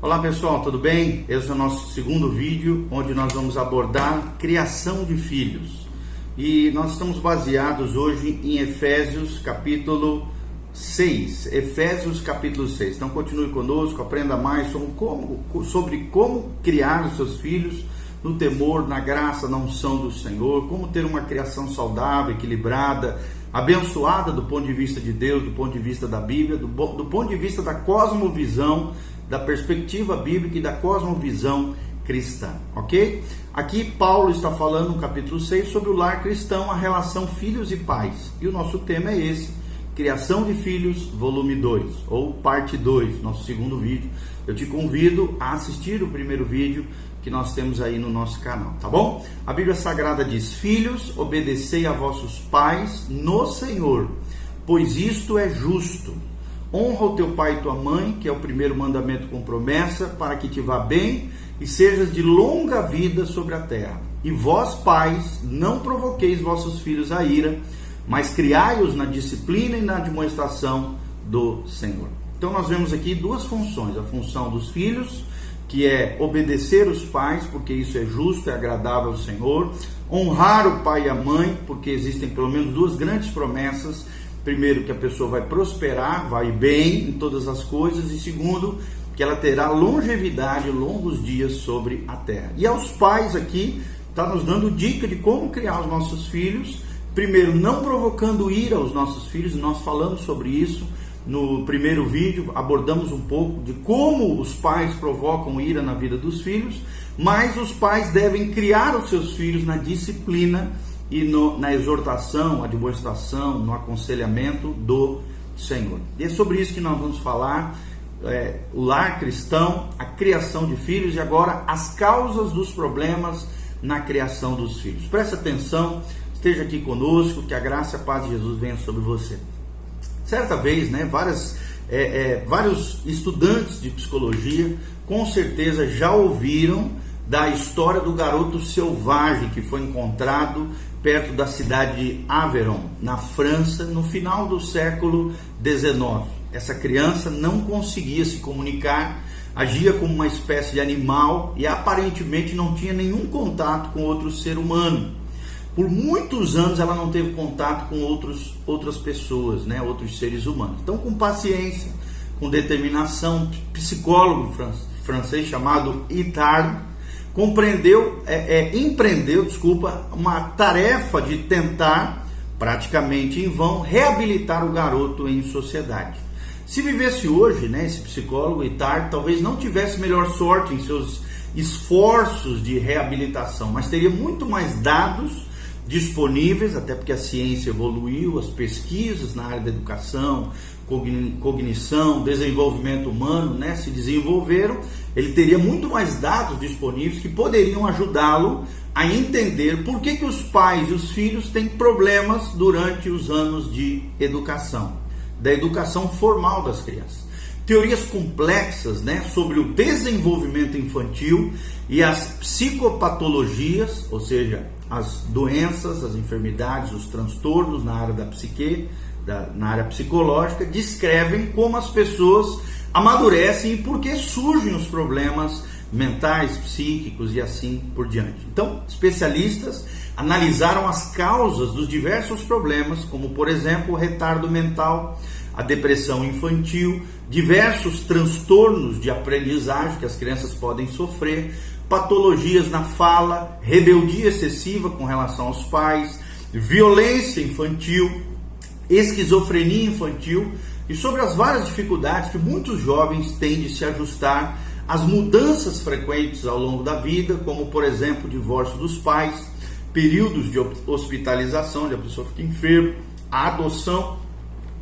Olá pessoal, tudo bem? Esse é o nosso segundo vídeo, onde nós vamos abordar criação de filhos. E nós estamos baseados hoje em Efésios capítulo 6. Efésios capítulo 6. Então continue conosco, aprenda mais sobre como criar os seus filhos no temor, na graça, na unção do Senhor, como ter uma criação saudável, equilibrada, abençoada do ponto de vista de Deus, do ponto de vista da Bíblia, do ponto de vista da cosmovisão, da perspectiva bíblica e da cosmovisão cristã, ok? Aqui Paulo está falando no capítulo 6 sobre o lar cristão, a relação filhos e pais. E o nosso tema é esse, criação de filhos, volume 2, ou parte 2, nosso segundo vídeo. Eu te convido a assistir o primeiro vídeo que nós temos aí no nosso canal, tá bom? A Bíblia Sagrada diz: filhos, obedecei a vossos pais no Senhor, pois isto é justo. Honra o teu pai e tua mãe, que é o primeiro mandamento com promessa, para que te vá bem e sejas de longa vida sobre a terra. E vós, pais, não provoqueis vossos filhos a ira, mas criai-os na disciplina e na admoestação do Senhor. Então nós vemos aqui duas funções: a função dos filhos, que é obedecer os pais, porque isso é justo, é agradável ao Senhor; honrar o pai e a mãe, porque existem pelo menos duas grandes promessas: primeiro, que a pessoa vai prosperar, vai bem em todas as coisas, e segundo, que ela terá longevidade, longos dias sobre a terra. E aos pais aqui, está nos dando dica de como criar os nossos filhos. Primeiro, não provocando ira aos nossos filhos. Nós falamos sobre isso no primeiro vídeo, abordamos um pouco de como os pais provocam ira na vida dos filhos, mas os pais devem criar os seus filhos na disciplina e na exortação, admoestação, no aconselhamento do Senhor. E é sobre isso que nós vamos falar, o lar cristão, a criação de filhos, e agora as causas dos problemas na criação dos filhos. Preste atenção, esteja aqui conosco, que a graça e a paz de Jesus venha sobre você. Certa vez, vários estudantes de psicologia com certeza já ouviram da história do garoto selvagem que foi encontrado perto da cidade de Aveyron, na França, no final do século XIX. Essa criança não conseguia se comunicar, agia como uma espécie de animal e aparentemente não tinha nenhum contato com outro ser humano. Por muitos anos ela não teve contato com outras pessoas, outros seres humanos. Então, com paciência, com determinação, um psicólogo francês chamado Itard empreendeu uma tarefa de tentar, praticamente em vão, reabilitar o garoto em sociedade. Se vivesse hoje, esse psicólogo Itard talvez não tivesse melhor sorte em seus esforços de reabilitação, mas teria muito mais dados disponíveis, até porque a ciência evoluiu, as pesquisas na área da educação, cognição, desenvolvimento humano, se desenvolveram. Ele teria muito mais dados disponíveis que poderiam ajudá-lo a entender por que os pais e os filhos têm problemas durante os anos de educação, da educação formal das crianças. Teorias complexas, sobre o desenvolvimento infantil e as psicopatologias, ou seja, as doenças, as enfermidades, os transtornos na área da psique, na área psicológica, descrevem como as pessoas amadurecem e por que surgem os problemas mentais, psíquicos e assim por diante. Então, especialistas analisaram as causas dos diversos problemas, como por exemplo o retardo mental, a depressão infantil, diversos transtornos de aprendizagem que as crianças podem sofrer, patologias na fala, rebeldia excessiva com relação aos pais, violência infantil, esquizofrenia infantil, e sobre as várias dificuldades que muitos jovens têm de se ajustar às mudanças frequentes ao longo da vida, como por exemplo o divórcio dos pais, períodos de hospitalização, onde a pessoa fica enferma, a adoção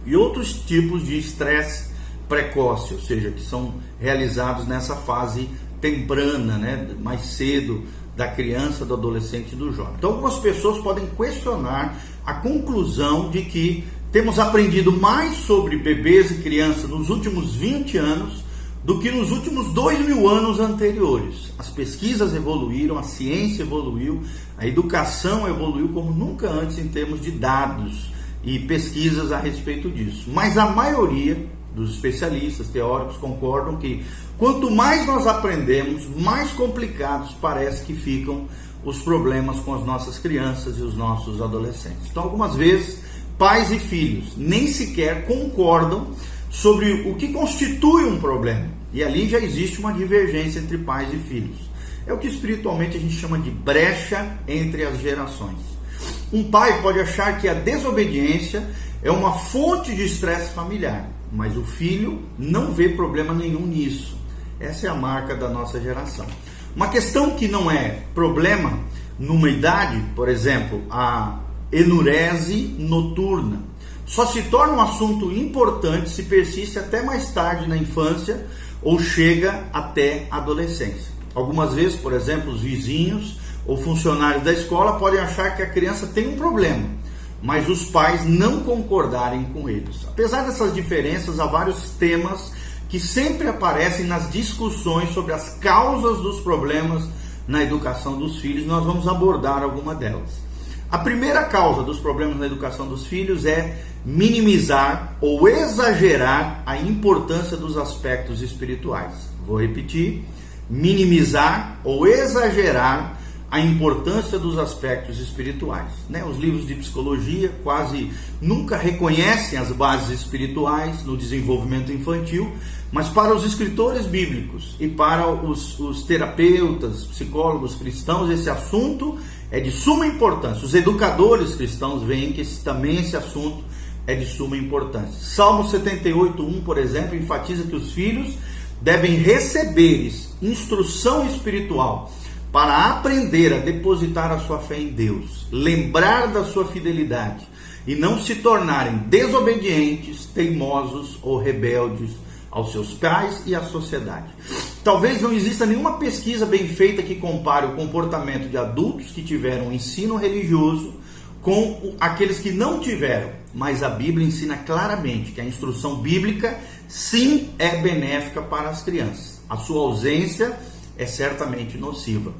e outros tipos de estresse precoce, ou seja, que são realizados nessa fase temprana, mais cedo, da criança, do adolescente e do jovem. Então algumas pessoas podem questionar a conclusão de que temos aprendido mais sobre bebês e crianças nos últimos 20 anos do que nos últimos 2000 anos anteriores. As pesquisas evoluíram, a ciência evoluiu, a educação evoluiu como nunca antes em termos de dados e pesquisas a respeito disso. Mas a maioria dos especialistas, teóricos, concordam que quanto mais nós aprendemos, mais complicados parece que ficam os problemas com as nossas crianças e os nossos adolescentes. Então, algumas vezes, pais e filhos nem sequer concordam sobre o que constitui um problema. E ali já existe uma divergência entre pais e filhos. É o que espiritualmente a gente chama de brecha entre as gerações. Um pai pode achar que a desobediência é uma fonte de estresse familiar, mas o filho não vê problema nenhum nisso. Essa é a marca da nossa geração. Uma questão que não é problema numa idade, por exemplo, a enurese noturna, só se torna um assunto importante se persiste até mais tarde na infância ou chega até a adolescência. Algumas vezes, por exemplo, os vizinhos ou funcionários da escola podem achar que a criança tem um problema, mas os pais não concordarem com eles. Apesar dessas diferenças, há vários temas que sempre aparecem nas discussões sobre as causas dos problemas na educação dos filhos. Nós vamos abordar alguma delas. A primeira causa dos problemas na educação dos filhos é minimizar ou exagerar a importância dos aspectos espirituais. Vou repetir: minimizar ou exagerar a importância dos aspectos espirituais. Os livros de psicologia quase nunca reconhecem as bases espirituais no desenvolvimento infantil, mas para os escritores bíblicos e para os terapeutas, psicólogos cristãos, esse assunto é de suma importância. Os educadores cristãos veem que também esse assunto é de suma importância. Salmo 78:1, por exemplo, enfatiza que os filhos devem receber instrução espiritual para aprender a depositar a sua fé em Deus, lembrar da sua fidelidade e não se tornarem desobedientes, teimosos ou rebeldes aos seus pais e à sociedade. Talvez não exista nenhuma pesquisa bem feita que compare o comportamento de adultos que tiveram ensino religioso com aqueles que não tiveram, mas a Bíblia ensina claramente que a instrução bíblica sim é benéfica para as crianças. A sua ausência é certamente nociva.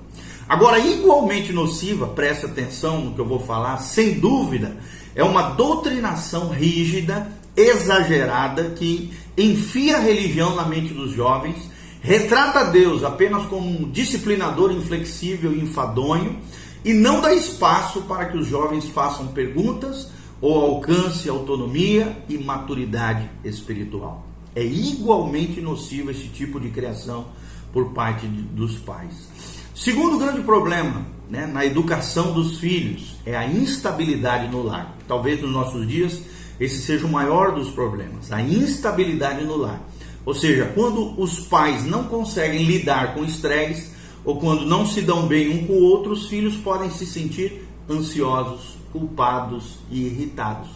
Agora, igualmente nociva, preste atenção no que eu vou falar, sem dúvida, é uma doutrinação rígida, exagerada, que enfia a religião na mente dos jovens, retrata Deus apenas como um disciplinador inflexível e enfadonho, e não dá espaço para que os jovens façam perguntas ou alcance autonomia e maturidade espiritual. É igualmente nocivo esse tipo de criação por parte dos pais. Segundo grande problema, na educação dos filhos é a instabilidade no lar. Talvez nos nossos dias esse seja o maior dos problemas, a instabilidade no lar. Ou seja, quando os pais não conseguem lidar com o estresse ou quando não se dão bem um com o outro, os filhos podem se sentir ansiosos, culpados e irritados.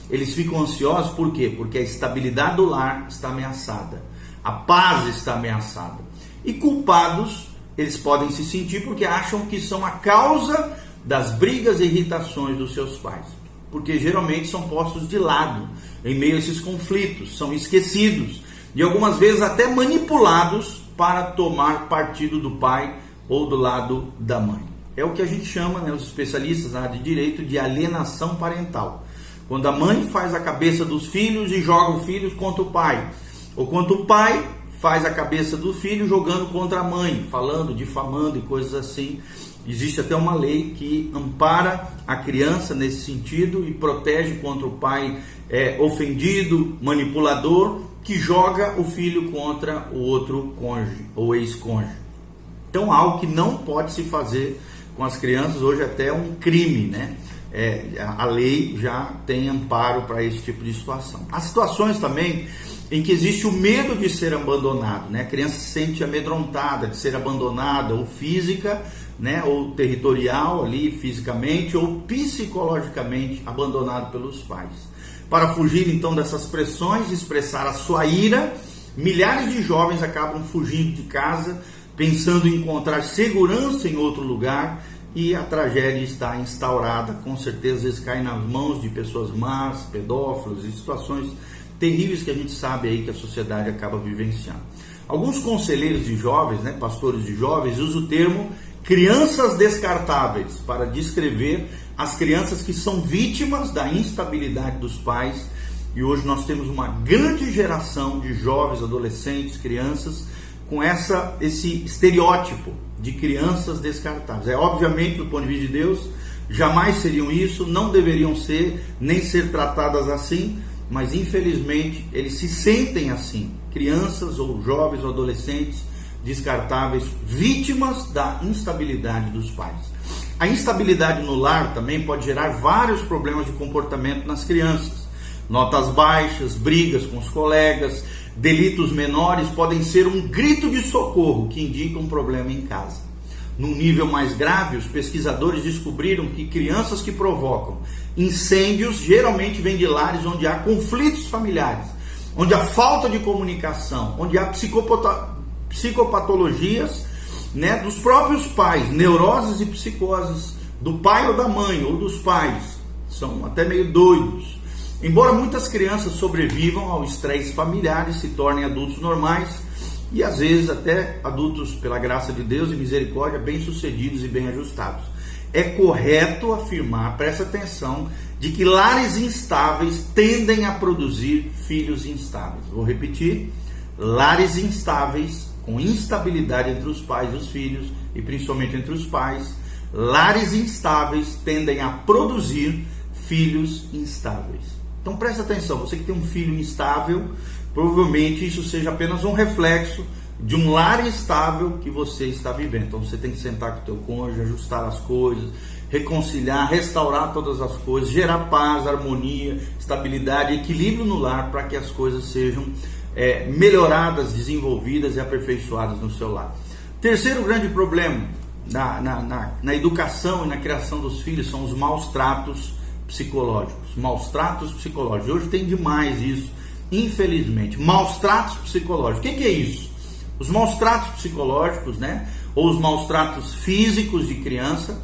Eles ficam ansiosos por quê? Porque a estabilidade do lar está ameaçada, a paz está ameaçada. E culpados eles podem se sentir porque acham que são a causa das brigas e irritações dos seus pais. Porque geralmente são postos de lado em meio a esses conflitos, são esquecidos e algumas vezes até manipulados para tomar partido do pai ou do lado da mãe. É o que a gente chama, os especialistas na área de direito, de alienação parental. Quando a mãe faz a cabeça dos filhos e joga os filhos contra o pai, ou quando o pai faz a cabeça do filho jogando contra a mãe, falando, difamando e coisas assim. Existe até uma lei que ampara a criança nesse sentido e protege contra o pai ofendido, manipulador, que joga o filho contra o outro cônjuge ou ex-cônjuge. Então, algo que não pode se fazer com as crianças, hoje até é um crime, a lei já tem amparo para esse tipo de situação. Há situações também em que existe o medo de ser abandonado, A criança se sente amedrontada de ser abandonada, ou física, ou territorial ali, fisicamente, ou psicologicamente abandonado pelos pais. Para fugir então dessas pressões e expressar a sua ira, milhares de jovens acabam fugindo de casa, pensando em encontrar segurança em outro lugar, e a tragédia está instaurada, com certeza, às vezes cai nas mãos de pessoas más, pedófilos e situações terríveis que a gente sabe aí que a sociedade acaba vivenciando. Alguns conselheiros de jovens, pastores de jovens, usam o termo crianças descartáveis para descrever as crianças que são vítimas da instabilidade dos pais E hoje nós temos uma grande geração de jovens, adolescentes, crianças com esse estereótipo de crianças descartáveis. Obviamente, do ponto de vista de Deus, jamais seriam isso, não deveriam ser, nem ser tratadas assim, mas infelizmente eles se sentem assim, crianças ou jovens ou adolescentes descartáveis, vítimas da instabilidade dos pais. A instabilidade no lar também pode gerar vários problemas de comportamento nas crianças. Notas baixas, brigas com os colegas, delitos menores podem ser um grito de socorro que indica um problema em casa. Num nível mais grave, os pesquisadores descobriram que crianças que provocam incêndios geralmente vêm de lares onde há conflitos familiares, onde há falta de comunicação, onde há psicopatologias, dos próprios pais, neuroses e psicoses do pai ou da mãe, ou dos pais, são até meio doidos. Embora muitas crianças sobrevivam ao estresse familiar e se tornem adultos normais, e às vezes até adultos, pela graça de Deus e misericórdia, bem-sucedidos e bem ajustados. É correto afirmar, presta atenção, de que lares instáveis tendem a produzir filhos instáveis. Vou repetir, lares instáveis, com instabilidade entre os pais e os filhos, e principalmente entre os pais, lares instáveis tendem a produzir filhos instáveis. Então presta atenção, você que tem um filho instável, provavelmente isso seja apenas um reflexo de um lar instável que você está vivendo. Então você tem que sentar com o teu cônjuge, ajustar as coisas, reconciliar, restaurar todas as coisas, gerar paz, harmonia, estabilidade, equilíbrio no lar para que as coisas sejam melhoradas, desenvolvidas e aperfeiçoadas no seu lar. Terceiro grande problema na educação e na criação dos filhos são os maus tratos psicológicos. Maus tratos psicológicos. Hoje tem demais isso, infelizmente. Maus tratos psicológicos. O que é isso? Os maus tratos psicológicos, ou os maus tratos físicos de criança,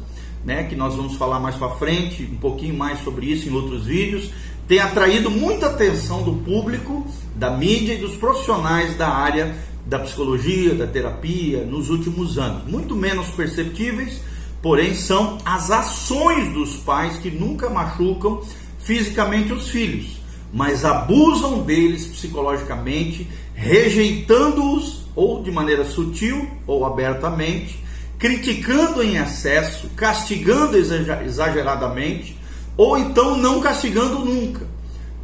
que nós vamos falar mais para frente, um pouquinho mais sobre isso em outros vídeos, tem atraído muita atenção do público, da mídia e dos profissionais da área da psicologia, da terapia, nos últimos anos. Muito menos perceptíveis, porém são as ações dos pais que nunca machucam fisicamente os filhos, mas abusam deles psicologicamente, rejeitando-os ou de maneira sutil ou abertamente, criticando em excesso, castigando exageradamente, ou então não castigando nunca,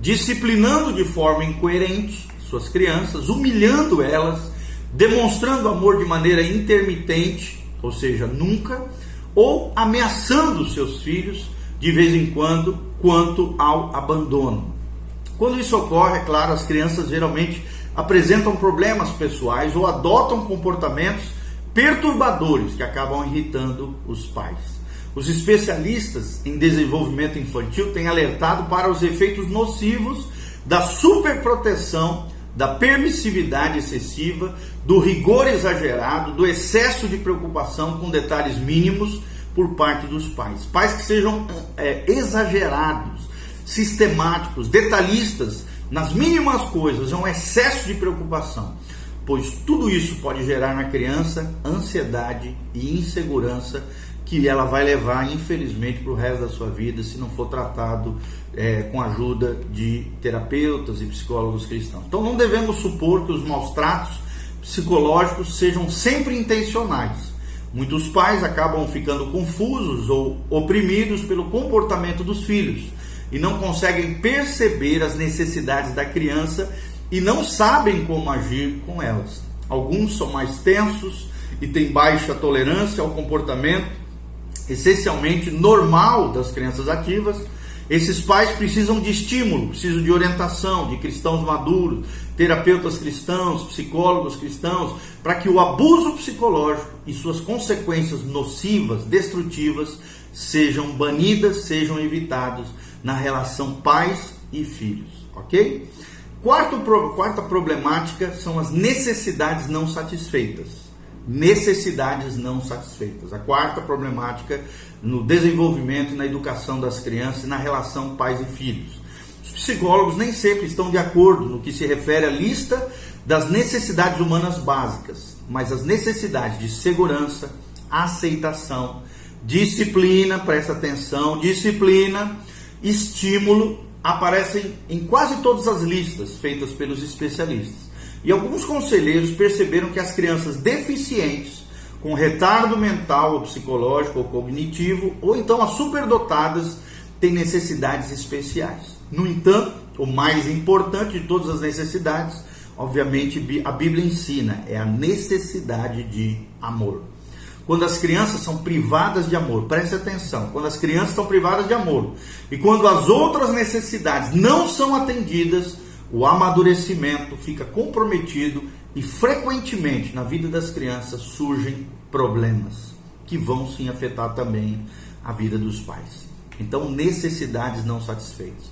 disciplinando de forma incoerente suas crianças, humilhando elas, demonstrando amor de maneira intermitente, ou seja, nunca, ou ameaçando seus filhos de vez em quando, quanto ao abandono. Quando isso ocorre, é claro, as crianças geralmente apresentam problemas pessoais ou adotam comportamentos perturbadores que acabam irritando os pais. Os especialistas em desenvolvimento infantil têm alertado para os efeitos nocivos da superproteção, da permissividade excessiva, do rigor exagerado, do excesso de preocupação com detalhes mínimos por parte dos pais. Pais que sejam exagerados, sistemáticos, detalhistas nas mínimas coisas, é um excesso de preocupação, pois tudo isso pode gerar na criança ansiedade e insegurança que ela vai levar, infelizmente, para o resto da sua vida, se não for tratado com a ajuda de terapeutas e psicólogos cristãos. Então não devemos supor que os maus tratos psicológicos sejam sempre intencionais. Muitos pais acabam ficando confusos ou oprimidos pelo comportamento dos filhos e não conseguem perceber as necessidades da criança e não sabem como agir com elas. Alguns são mais tensos e têm baixa tolerância ao comportamento essencialmente normal das crianças ativas. Esses pais precisam de estímulo, precisam de orientação, de cristãos maduros, terapeutas cristãos, psicólogos cristãos, para que o abuso psicológico e suas consequências nocivas, destrutivas, sejam banidas, sejam evitados na relação pais e filhos, ok? Quarta problemática são as necessidades não satisfeitas. Necessidades não satisfeitas. A quarta problemática no desenvolvimento e na educação das crianças e na relação pais e filhos. Os psicólogos nem sempre estão de acordo no que se refere à lista das necessidades humanas básicas, mas as necessidades de segurança, aceitação, disciplina, presta atenção, disciplina, estímulo aparecem em quase todas as listas feitas pelos especialistas. E alguns conselheiros perceberam que as crianças deficientes, com retardo mental ou psicológico ou cognitivo, ou então as superdotadas, têm necessidades especiais. No entanto, o mais importante de todas as necessidades, obviamente a Bíblia ensina, é a necessidade de amor. Quando as crianças são privadas de amor, preste atenção, quando as crianças são privadas de amor e quando as outras necessidades não são atendidas, o amadurecimento fica comprometido e frequentemente na vida das crianças surgem problemas que vão sim afetar também a vida dos pais. Então, necessidades não satisfeitas.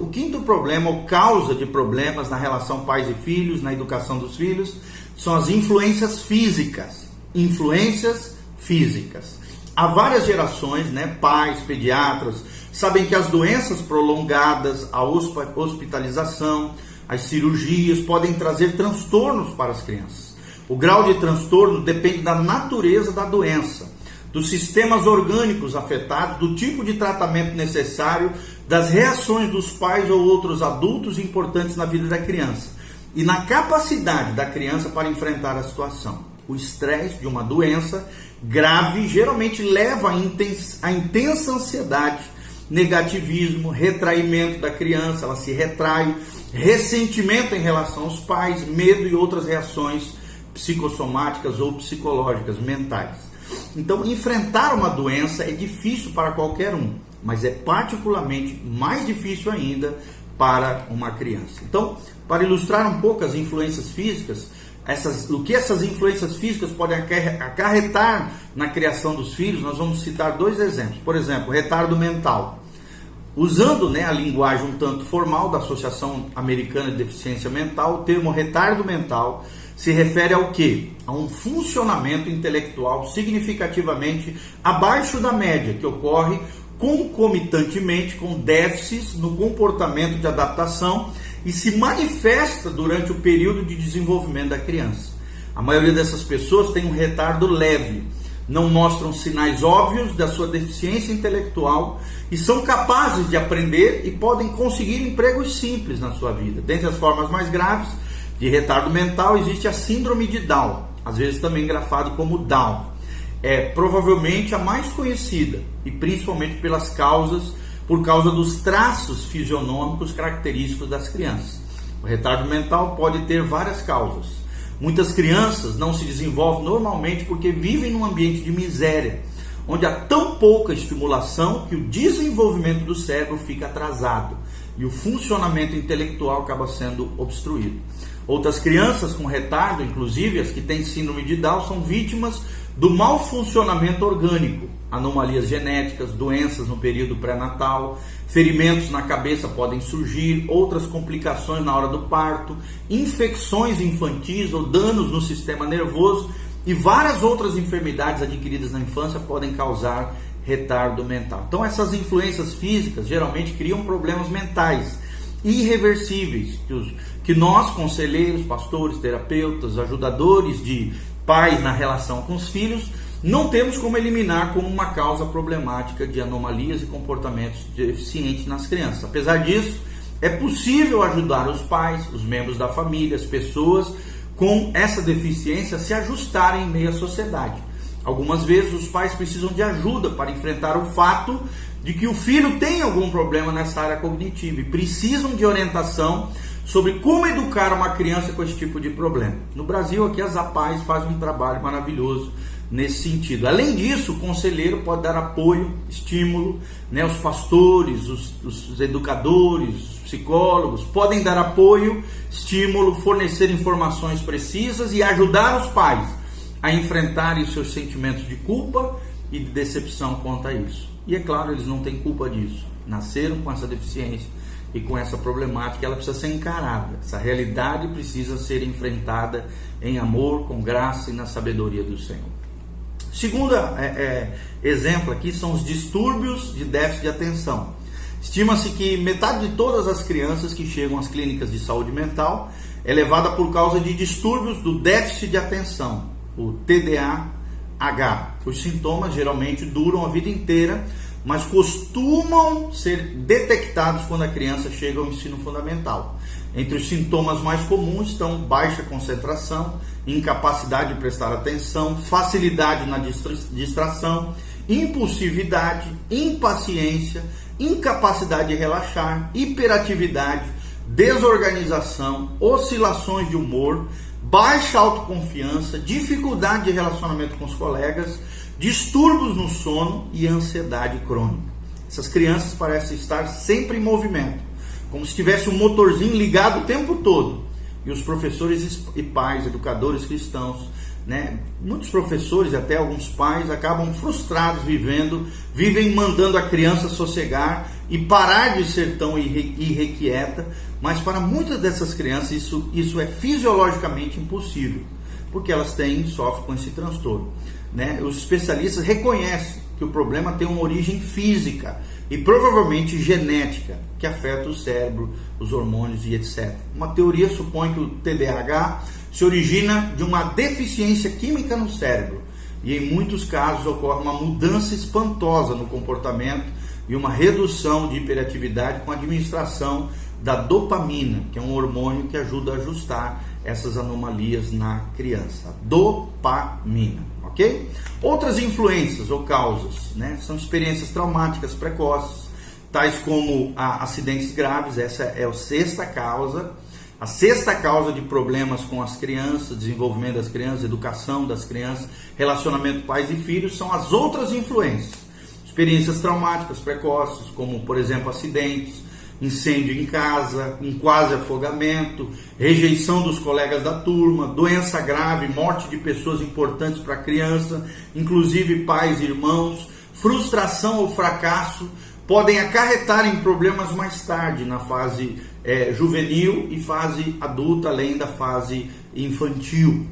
O quinto problema, ou causa de problemas na relação pais e filhos, na educação dos filhos, são as influências físicas. Influências físicas. Há várias gerações, pais, pediatras, sabem que as doenças prolongadas, a hospitalização, as cirurgias podem trazer transtornos para as crianças. O grau de transtorno depende da natureza da doença, dos sistemas orgânicos afetados, do tipo de tratamento necessário, das reações dos pais ou outros adultos importantes na vida da criança e na capacidade da criança para enfrentar a situação. O estresse de uma doença grave geralmente leva a intensa ansiedade, negativismo, retraimento da criança, ela se retrai, ressentimento em relação aos pais, medo e outras reações psicossomáticas ou psicológicas, mentais. Então, enfrentar uma doença é difícil para qualquer um, mas é particularmente mais difícil ainda para uma criança. Então, para ilustrar um pouco as influências físicas, o que essas influências físicas podem acarretar na criação dos filhos, nós vamos citar dois exemplos. Por exemplo, retardo mental. Usando a linguagem um tanto formal da Associação Americana de Deficiência Mental, o termo retardo mental se refere ao quê? A um funcionamento intelectual significativamente abaixo da média, que ocorre concomitantemente com déficits no comportamento de adaptação e se manifesta durante o período de desenvolvimento da criança. A maioria dessas pessoas tem um retardo leve, não mostram sinais óbvios da sua deficiência intelectual e são capazes de aprender e podem conseguir empregos simples na sua vida. Dentre as formas mais graves de retardo mental existe a síndrome de Down, às vezes também grafado como Down. É provavelmente a mais conhecida e principalmente por causa dos traços fisionômicos característicos das crianças. O retardo mental pode ter várias causas. Muitas crianças não se desenvolvem normalmente porque vivem num ambiente de miséria, onde há tão pouca estimulação que o desenvolvimento do cérebro fica atrasado e o funcionamento intelectual acaba sendo obstruído. Outras crianças com retardo, inclusive as que têm síndrome de Down, são vítimas do mau funcionamento orgânico, anomalias genéticas, doenças no período pré-natal, ferimentos na cabeça podem surgir, outras complicações na hora do parto, infecções infantis ou danos no sistema nervoso e várias outras enfermidades adquiridas na infância podem causar retardo mental. Então essas influências físicas geralmente criam problemas mentais irreversíveis que nós, conselheiros, pastores, terapeutas, ajudadores de pais na relação com os filhos, não temos como eliminar como uma causa problemática de anomalias e comportamentos deficientes nas crianças. Apesar disso, é possível ajudar os pais, os membros da família, as pessoas com essa deficiência a se ajustarem em meio à sociedade. Algumas vezes os pais precisam de ajuda para enfrentar o fato de que o filho tem algum problema nessa área cognitiva e precisam de orientação sobre como educar uma criança com esse tipo de problema. No Brasil, aqui as APAES fazem um trabalho maravilhoso nesse sentido. Além disso, o conselheiro pode dar apoio, estímulo, os pastores, os educadores, os psicólogos podem dar apoio, estímulo, fornecer informações precisas e ajudar os pais a enfrentarem os seus sentimentos de culpa e de decepção quanto a isso. E é claro, eles não têm culpa disso. Nasceram com essa deficiência e com essa problemática, ela precisa ser encarada. Essa realidade precisa ser enfrentada em amor, com graça e na sabedoria do Senhor. Segundo exemplo aqui são os distúrbios de déficit de atenção. Estima-se que metade de todas as crianças que chegam às clínicas de saúde mental é levada por causa de distúrbios do déficit de atenção, o TDAH. Os sintomas geralmente duram a vida inteira, mas costumam ser detectados quando a criança chega ao ensino fundamental. Entre os sintomas mais comuns estão baixa concentração, incapacidade de prestar atenção, facilidade na distração, impulsividade, impaciência, incapacidade de relaxar, hiperatividade, desorganização, oscilações de humor, baixa autoconfiança, dificuldade de relacionamento com os colegas, distúrbios no sono e ansiedade crônica. Essas crianças parecem estar sempre em movimento, como se tivesse um motorzinho ligado o tempo todo. E os professores e pais, educadores cristãos, muitos professores e até alguns pais acabam frustrados vivem mandando a criança sossegar e parar de ser tão irrequieta, mas para muitas dessas crianças isso é fisiologicamente impossível, porque elas sofrem com esse transtorno. Os especialistas reconhecem que o problema tem uma origem física e provavelmente genética, que afeta o cérebro, os hormônios e etc. Uma teoria supõe que o TDAH se origina de uma deficiência química no cérebro e em muitos casos ocorre uma mudança espantosa no comportamento e uma redução de hiperatividade com a administração da dopamina, que é um hormônio que ajuda a ajustar essas anomalias na criança. Dopamina, ok? Outras influências ou causas, são experiências traumáticas precoces, tais como acidentes graves. Essa é a sexta causa. A sexta causa de problemas com as crianças, desenvolvimento das crianças, educação das crianças, relacionamento pais e filhos, são as outras influências. Experiências traumáticas precoces, como por exemplo acidentes, incêndio em casa, um quase afogamento, rejeição dos colegas da turma, doença grave, morte de pessoas importantes para a criança, inclusive pais e irmãos, frustração ou fracasso, podem acarretar em problemas mais tarde, na fase juvenil e fase adulta, além da fase infantil.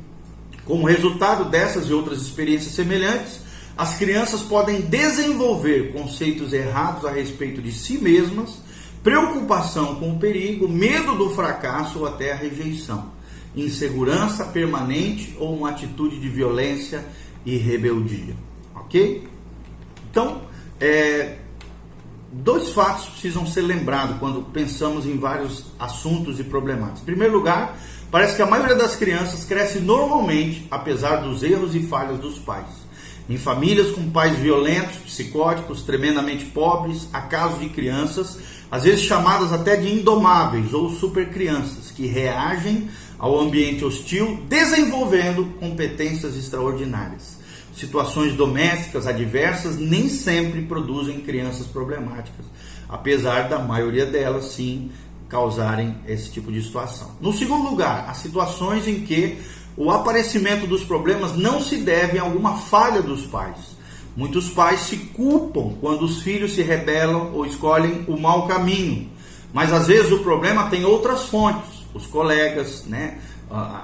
Como resultado dessas e outras experiências semelhantes, as crianças podem desenvolver conceitos errados a respeito de si mesmas, preocupação com o perigo, medo do fracasso ou até a rejeição, insegurança permanente ou uma atitude de violência e rebeldia. Ok? Então, dois fatos precisam ser lembrados quando pensamos em vários assuntos e problemáticas. Em primeiro lugar, parece que a maioria das crianças cresce normalmente, apesar dos erros e falhas dos pais. Em famílias com pais violentos, psicóticos, tremendamente pobres, há casos de crianças, às vezes chamadas até de indomáveis ou supercrianças, que reagem ao ambiente hostil, desenvolvendo competências extraordinárias. Situações domésticas adversas nem sempre produzem crianças problemáticas, apesar da maioria delas sim causarem esse tipo de situação. No segundo lugar, há situações em que o aparecimento dos problemas não se deve a alguma falha dos pais. Muitos pais se culpam quando os filhos se rebelam ou escolhem o mau caminho, mas às vezes o problema tem outras fontes. Os colegas,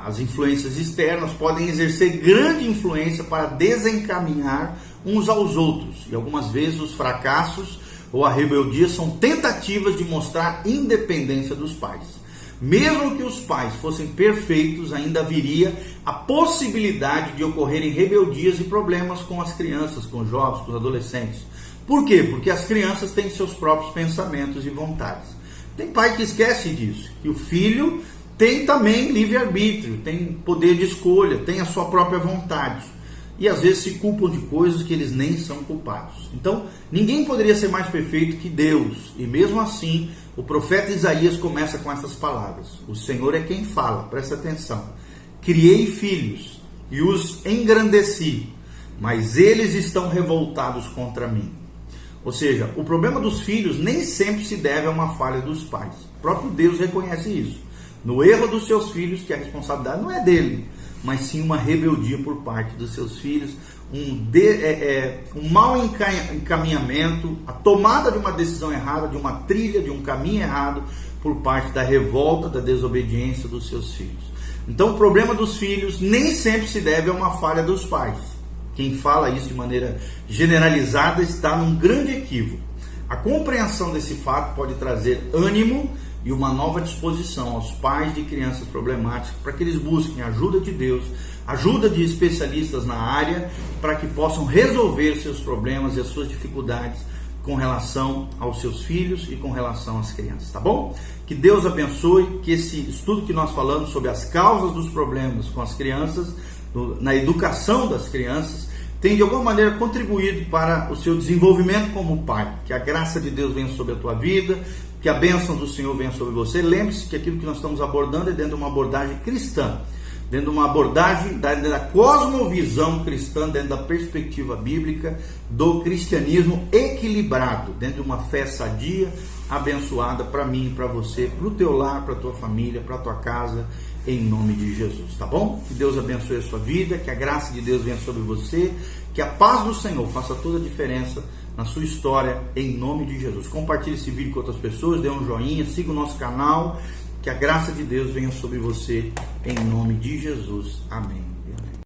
as influências externas podem exercer grande influência para desencaminhar uns aos outros, e algumas vezes os fracassos ou a rebeldia são tentativas de mostrar independência dos pais. Mesmo que os pais fossem perfeitos, ainda haveria a possibilidade de ocorrerem rebeldias e problemas com as crianças, com os jovens, com os adolescentes. Por quê? Porque as crianças têm seus próprios pensamentos e vontades. Tem pai que esquece disso, que o filho tem também livre-arbítrio, tem poder de escolha, tem a sua própria vontade. E às vezes se culpam de coisas que eles nem são culpados. Então, ninguém poderia ser mais perfeito que Deus. E mesmo assim, o profeta Isaías começa com essas palavras. O Senhor é quem fala, presta atenção. Criei filhos e os engrandeci, mas eles estão revoltados contra mim. Ou seja, o problema dos filhos nem sempre se deve a uma falha dos pais. O próprio Deus reconhece isso. No erro dos seus filhos, que a responsabilidade não é dele, mas sim uma rebeldia por parte dos seus filhos, um mau encaminhamento, a tomada de uma decisão errada, de uma trilha, de um caminho errado, por parte da revolta, da desobediência dos seus filhos. Então, o problema dos filhos nem sempre se deve a uma falha dos pais. Quem fala isso de maneira generalizada está num grande equívoco. A compreensão desse fato pode trazer ânimo e uma nova disposição aos pais de crianças problemáticas para que eles busquem a ajuda de Deus, ajuda de especialistas na área, para que possam resolver seus problemas e as suas dificuldades com relação aos seus filhos e com relação às crianças, tá bom? Que Deus abençoe, que esse estudo que nós falamos sobre as causas dos problemas com as crianças, na educação das crianças, tenha de alguma maneira contribuído para o seu desenvolvimento como pai. Que a graça de Deus venha sobre a tua vida, que a bênção do Senhor venha sobre você. Lembre-se que aquilo que nós estamos abordando é dentro de uma abordagem cristã, dentro de uma abordagem da cosmovisão cristã, dentro da perspectiva bíblica do cristianismo equilibrado, dentro de uma fé sadia, abençoada para mim e para você, para o teu lar, para a tua família, para a tua casa, em nome de Jesus, tá bom? Que Deus abençoe a sua vida, que a graça de Deus venha sobre você, que a paz do Senhor faça toda a diferença na sua história, em nome de Jesus. Compartilhe esse vídeo com outras pessoas, dê um joinha, siga o nosso canal, que a graça de Deus venha sobre você, em nome de Jesus. Amém.